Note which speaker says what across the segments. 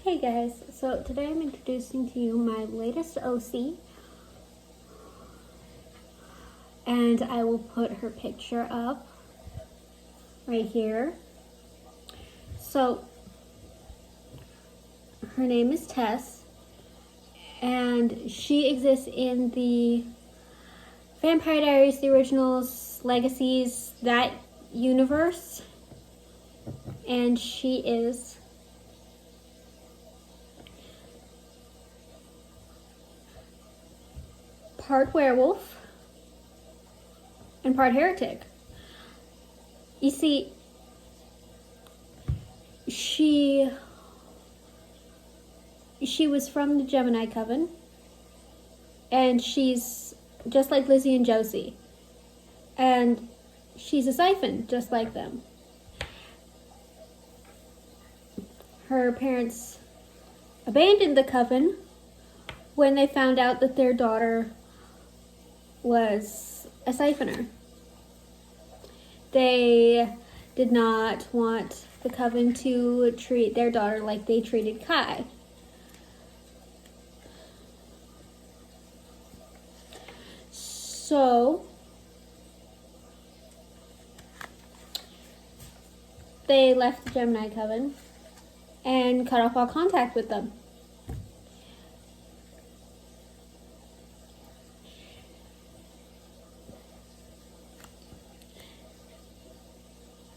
Speaker 1: Hey guys, so today I'm introducing to you my latest OC, and I will put her picture up right here. So her name is Tess, and she exists in the Vampire Diaries, the originals, Legacies, that universe, and she is part werewolf and part heretic. You see, she was from the Gemini Coven, and she's just like Lizzie and Josie, and she's a siphon just like them. Her parents abandoned the coven when they found out that their daughter was a siphoner. They did not want the coven to treat their daughter like they treated Kai. So they left the Gemini Coven and cut off all contact with them.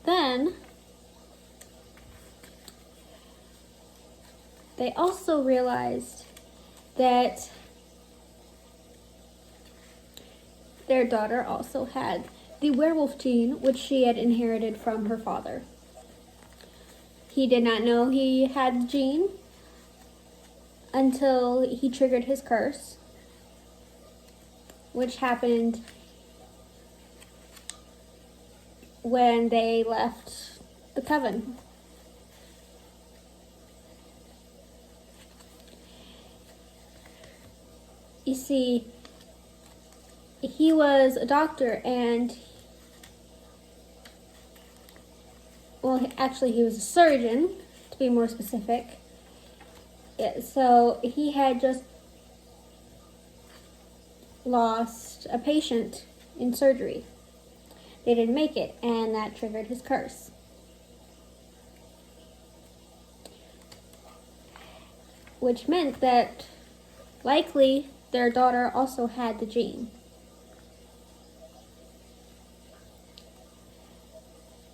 Speaker 1: Then they also realized that their daughter also had the werewolf gene, which she had inherited from her father. He did not know he had the gene until he triggered his curse, which happened when they left the coven. You see, he was a doctor, and well, actually he was a surgeon, to be more specific. So he had just lost a patient in surgery. They didn't make it, and that triggered his curse. Which meant that likely their daughter also had the gene.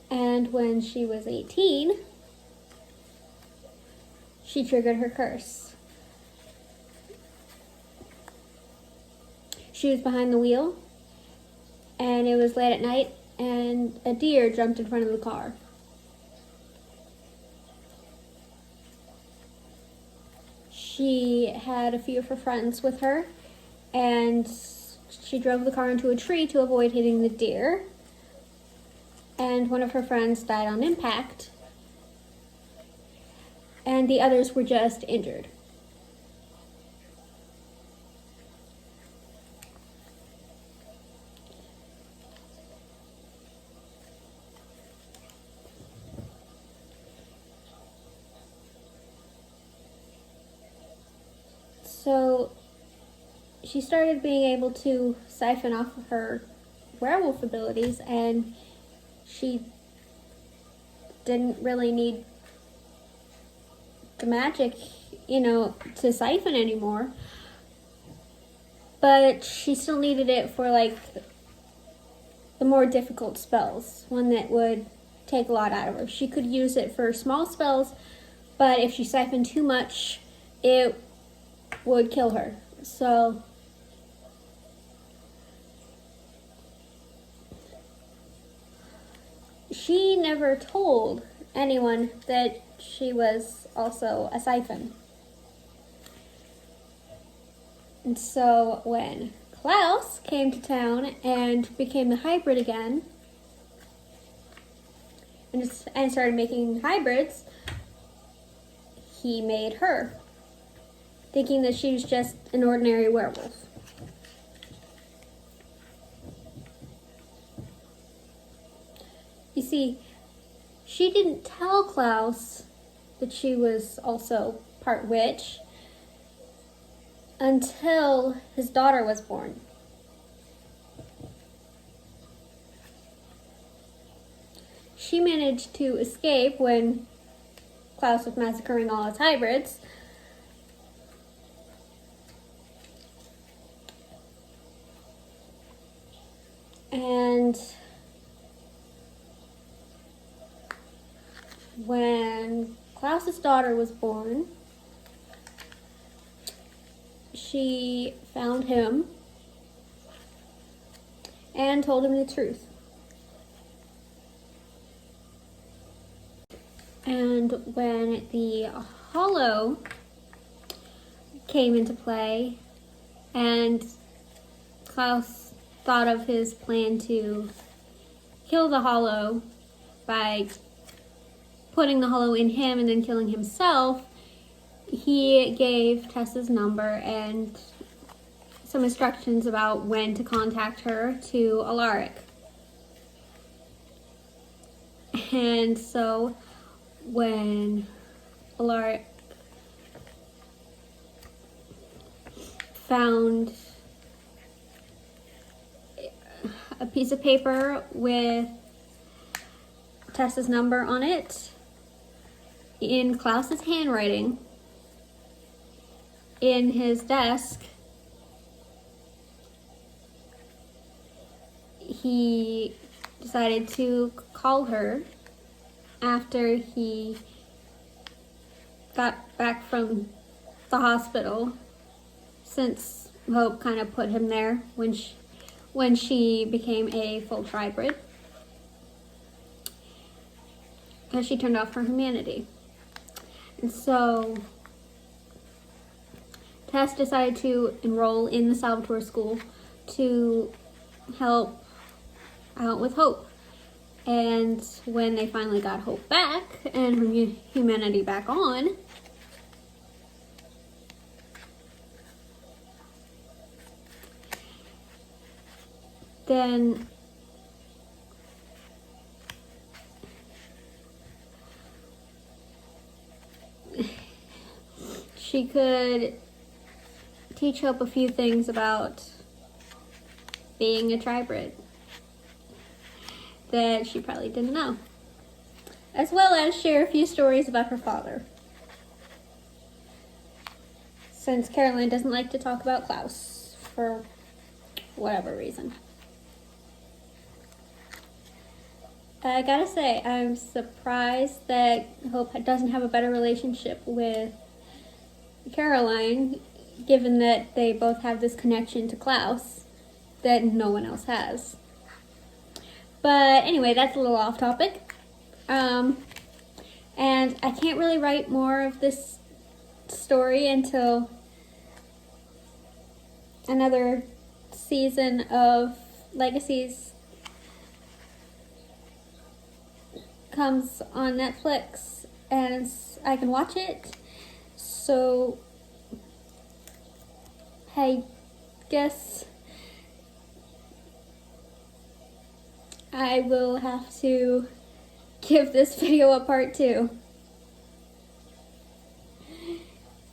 Speaker 1: And when she was 18, she triggered her curse. She was behind the wheel, and it was late at night, and a deer jumped in front of the car. She had a few of her friends with her, and she drove the car into a tree to avoid hitting the deer. And one of her friends died on impact, and the others were just injured. So she started being able to siphon off of her werewolf abilities, and she didn't really need the magic, to siphon anymore. But she still needed it for like the more difficult spells, one that would take a lot out of her. She could use it for small spells, but if she siphoned too much, it would kill her. So she never told anyone that she was also a siphon. And so when Klaus came to town and became a hybrid again, and started making hybrids, he made her, thinking that she was just an ordinary werewolf. You see, she didn't tell Klaus that she was also part witch until his daughter was born. She managed to escape when Klaus was massacring all his hybrids. And when Klaus's daughter was born, she found him and told him the truth. And when the Hollow came into play and Klaus thought of his plan to kill the Hollow by putting the Hollow in him and then killing himself, he gave Tess's number and some instructions about when to contact her to Alaric. And so when Alaric found a piece of paper with Tess's number on it in Klaus's handwriting in his desk, he decided to call her after he got back from the hospital, since Hope kind of put him there when she became a full tribrid, because she turned off her humanity. And so Tess decided to enroll in the Salvatore School to help out with Hope. And when they finally got Hope back and her humanity back on, then she could teach Hope a few things about being a tribrid that she probably didn't know, as well as share a few stories about her father, since Caroline doesn't like to talk about Klaus for whatever reason. I gotta say, I'm surprised that Hope doesn't have a better relationship with Caroline, given that they both have this connection to Klaus that no one else has. But anyway, that's a little off topic. And I can't really write more of this story until another season of Legacies comes on Netflix and I can watch it. So I guess I will have to give this video a part 2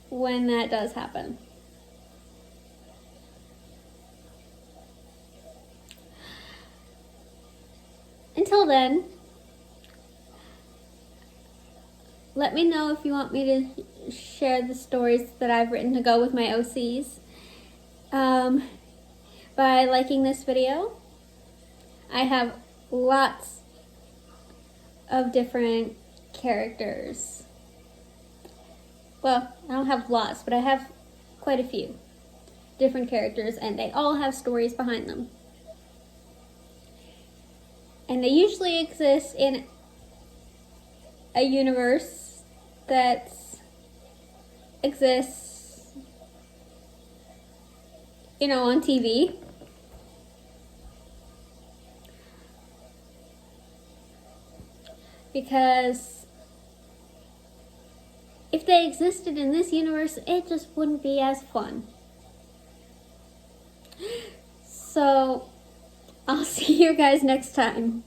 Speaker 1: when that does happen. Until then, let me know if you want me to share the stories that I've written to go with my OCs by liking this video. I have lots of different characters. Well, I don't have lots, but I have quite a few different characters, and they all have stories behind them. And they usually exist in a universe that exists, on TV. Because if they existed in this universe, it just wouldn't be as fun. So, I'll see you guys next time.